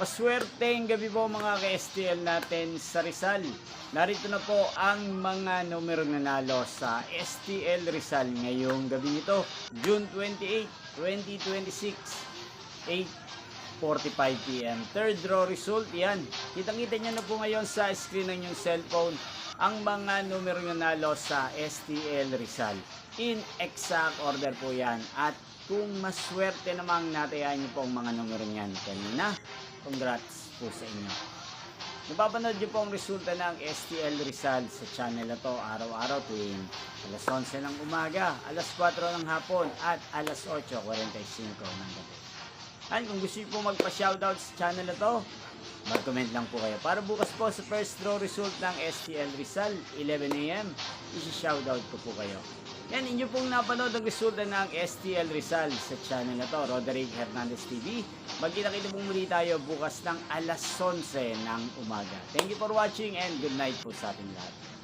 Maswerteng gabi po mga ka-STL natin sa Rizal. Narito na po ang mga numero nanalo sa STL Rizal ngayong gabi nito, June 28, 2026, 8:45 PM. Third draw result, yan. Kitang-kita nyo na po ngayon sa screen ng inyong cellphone ang mga numero nanalo sa STL Rizal. In exact order po yan. At kung maswerte namang natayan nyo po ang mga numero niyan kanina, congrats po sa inyo. Napapanood nyo po ang resulta ng STL Rizal sa channel na to araw-araw tuwing alas 11 ng umaga, alas 4 ng hapon at alas 8:45 ng gabi. At kung gusto nyo po magpa-shoutout sa channel na to, mag-comment lang po kayo. Para bukas po sa first draw result ng STL Rizal, 11 AM, isi-shoutout ko po kayo. Yan, inyo pong napanood ang resulta ng STL Rizal sa channel na to, Roderick Hernandez TV. Magkita-kita pong muli tayo bukas ng alas 11 ng umaga. Thank you for watching and good night po sa ating lahat.